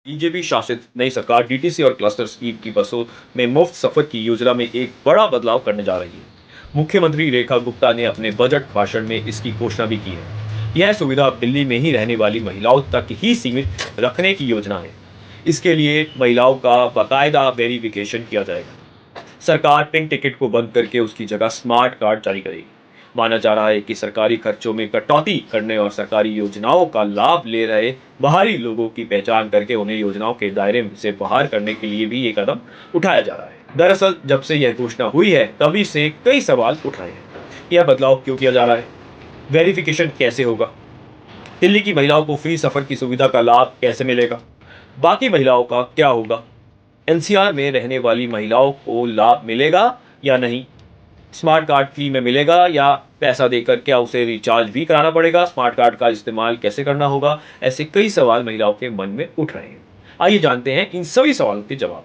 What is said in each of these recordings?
BJP शासित नई सरकार डीटीसी और क्लस्टर स्कीम की बसों में मुफ्त सफर की योजना में एक बड़ा बदलाव करने जा रही है। मुख्यमंत्री रेखा गुप्ता ने अपने बजट भाषण में इसकी घोषणा भी की है। यह सुविधा अब दिल्ली में ही रहने वाली महिलाओं तक ही सीमित रखने की योजना है। इसके लिए महिलाओं का बाकायदा वेरिफिकेशन किया जाएगा। सरकार पिंक टिकट को बंद करके उसकी जगह स्मार्ट कार्ड जारी करेगी। माना जा रहा है कि सरकारी खर्चों में कटौती करने और सरकारी योजनाओं का लाभ ले रहे बाहरी लोगों की पहचान करके उन्हें योजनाओं के दायरे से बाहर करने के लिए भी ये कदम उठाया जा रहा है। दरअसल जब से यह घोषणा हुई है तभी से कई सवाल उठ रहे हैं। यह बदलाव क्यों किया जा रहा है? वेरिफिकेशन कैसे होगा? दिल्ली की महिलाओं को फ्री सफर की सुविधा का लाभ कैसे मिलेगा? बाकी महिलाओं का क्या होगा? एनसीआर में रहने वाली महिलाओं को लाभ मिलेगा या नहीं? स्मार्ट कार्ड फ्री में मिलेगा या पैसा देकर क्या उसे रिचार्ज भी कराना पड़ेगा? स्मार्ट कार्ड का इस्तेमाल कैसे करना होगा? ऐसे कई सवाल महिलाओं के मन में उठ रहे हैं। आइए जानते हैं इन सभी सवालों के जवाब।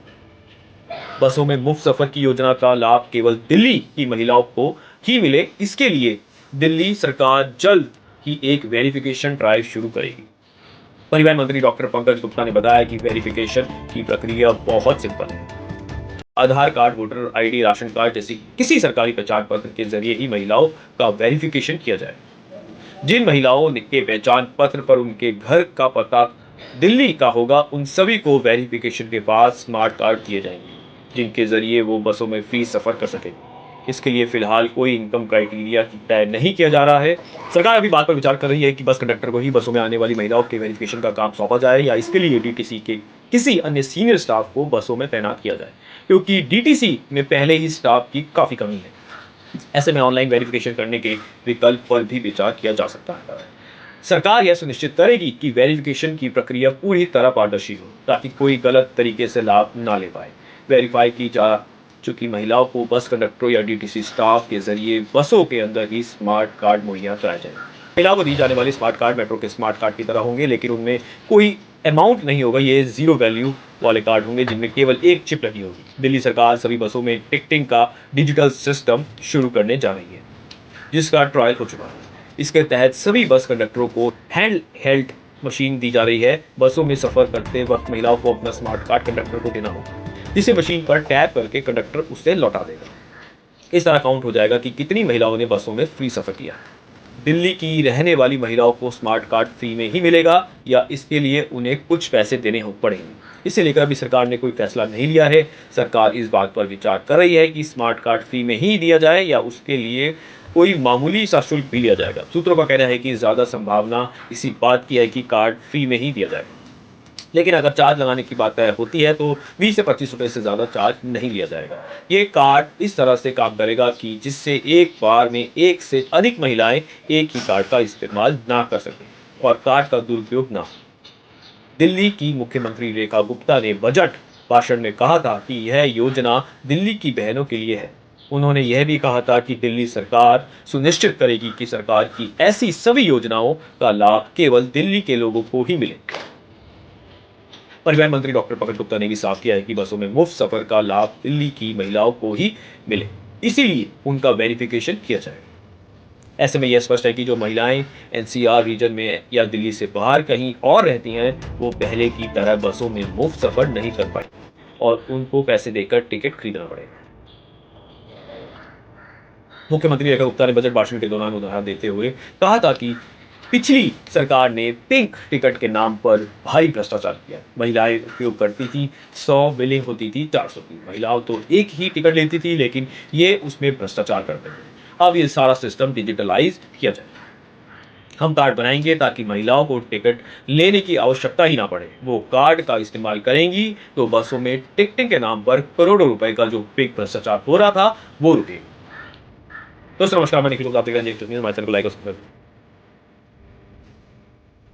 बसों में मुफ्त सफर की योजना का लाभ केवल दिल्ली की महिलाओं को ही मिले, इसके लिए दिल्ली सरकार जल्द ही एक वेरिफिकेशन ड्राइव शुरू करेगी। परिवहन मंत्री डॉक्टर पंकज गुप्ता ने बताया कि वेरिफिकेशन की प्रक्रिया बहुत सिंपल है। Aadhaar card, voter ID, ration card जैसी किसी सरकारी पहचान पत्र के जरिए ही महिलाओं का वेरिफिकेशन किया जाए। जिन महिलाओं के पहचान पत्र पर उनके घर का पता दिल्ली का होगा, उन सभी को वेरिफिकेशन के बाद स्मार्ट कार्ड दिए जाएंगे, जिनके जरिए वो बसों में फ्री सफर कर सकेंगे। इसके लिए फिलहाल कोई इनकम क्राइटेरिया तय नहीं किया जा रहा है। सरकार अभी बात पर विचार कर रही है कि बस कंडक्टर को ही बसों में आने वाली महिलाओं के वेरिफिकेशन का काम सौंपा जाए या इसके लिए डीटीसी के किसी अन्य सीनियर स्टाफ को बसों में तैनात किया जाए, क्योंकि डीटीसी में पहले ही स्टाफ की काफ़ी कमी है। ऐसे में ऑनलाइन वेरिफिकेशन करने के विकल्प पर भी विचार किया जा सकता है। सरकार यह सुनिश्चित करेगी कि वेरिफिकेशन की प्रक्रिया पूरी तरह पारदर्शी हो, ताकि कोई गलत तरीके से लाभ ना ले पाए। वेरीफाई की जा चुकी महिलाओं को बस कंडक्टरों या डीटीसी स्टाफ के जरिए बसों के अंदर ही स्मार्ट कार्ड मुहैया कराया जाए। महिलाओं को दी जाने वाले स्मार्ट कार्ड मेट्रो के स्मार्ट कार्ड की तरह होंगे, लेकिन उनमें कोई अमाउंट नहीं होगा। ये जीरो वैल्यू वाले कार्ड होंगे जिनमें केवल एक चिप लगी होगी। दिल्ली सरकार सभी बसों में टिकटिंग का डिजिटल सिस्टम शुरू करने जा रही है, जिसका ट्रायल हो चुका है। इसके तहत सभी बस कंडक्टरों को हैंड हेल्ड मशीन दी जा रही है। बसों में सफर करते वक्त महिलाओं को अपना स्मार्ट कार्ड कंडक्टर को देना होगा, जिसे मशीन पर टैप करके कंडक्टर उसे लौटा देगा। इस तरह काउंट हो जाएगा कि कितनी महिलाओं ने बसों में फ्री सफर किया। दिल्ली की रहने वाली महिलाओं को स्मार्ट कार्ड फ्री में ही मिलेगा या इसके लिए उन्हें कुछ पैसे देने हो पड़ेंगे? इसे लेकर अभी सरकार ने कोई फैसला नहीं लिया है। सरकार इस बात पर विचार कर रही है कि स्मार्ट कार्ड फ्री में ही दिया जाए या उसके लिए कोई मामूली सा शुल्क भी लिया जाएगा। सूत्रों का कहना है कि ज़्यादा संभावना इसी बात की है कि कार्ड फ्री में ही दिया जाएगा, लेकिन अगर चार्ज लगाने की बात होती है तो 20 से 25 रुपए से ज़्यादा चार्ज नहीं लिया जाएगा। ये कार्ड इस तरह से काम करेगा कि जिससे एक बार में एक से अधिक महिलाएं एक ही कार्ड का इस्तेमाल ना कर सकें और कार्ड का दुरुपयोग ना हो। दिल्ली की मुख्यमंत्री रेखा गुप्ता ने बजट भाषण में कहा था कि यह योजना दिल्ली की बहनों के लिए है। उन्होंने यह भी कहा था कि दिल्ली सरकार सुनिश्चित करेगी कि सरकार की ऐसी सभी योजनाओं का लाभ केवल दिल्ली के लोगों को ही मिले। परिवहन मंत्री डॉक्टर पंकज गुप्ता ने भी साफ किया है कि बसों में मुफ्त सफर का लाभ दिल्ली की महिलाओं को ही मिले, इसीलिए उनका वेरिफिकेशन किया जाएगा। ऐसे में यह स्पष्ट है कि जो महिलाएं एनसीआर रीजन में या दिल्ली से बाहर कहीं और रहती हैं, वो पहले की तरह बसों में मुफ्त सफर नहीं कर पाएंगी और उनको पैसे देकर टिकट खरीदना पड़ेगा। मुख्यमंत्री रेखा गुप्ता ने बजट भाषण के दौरान उदाहरण देते हुए कहा था कि पिछली सरकार ने पिंक टिकट के नाम पर भारी भ्रष्टाचार किया। महिलाएं उपयोग करती थी 100, बिलिंग होती थी 400 की। महिलाओं तो एक ही टिकट लेती थी, लेकिन ये उसमें भ्रष्टाचार करते थे। अब ये सारा सिस्टम डिजिटलाइज किया जाए। हम कार्ड बनाएंगे ताकि महिलाओं को टिकट लेने की आवश्यकता ही ना पड़े। वो कार्ड का इस्तेमाल करेंगी तो बसों में टिकटिंग के नाम पर करोड़ों रुपए का जो पिंक भ्रष्टाचार हो रहा था वो रुकेगा। दोस्तों नमस्कार, मैं निखिल, आप देख रहे हैं हमारे चैनल को लाइक और सब्सक्राइब।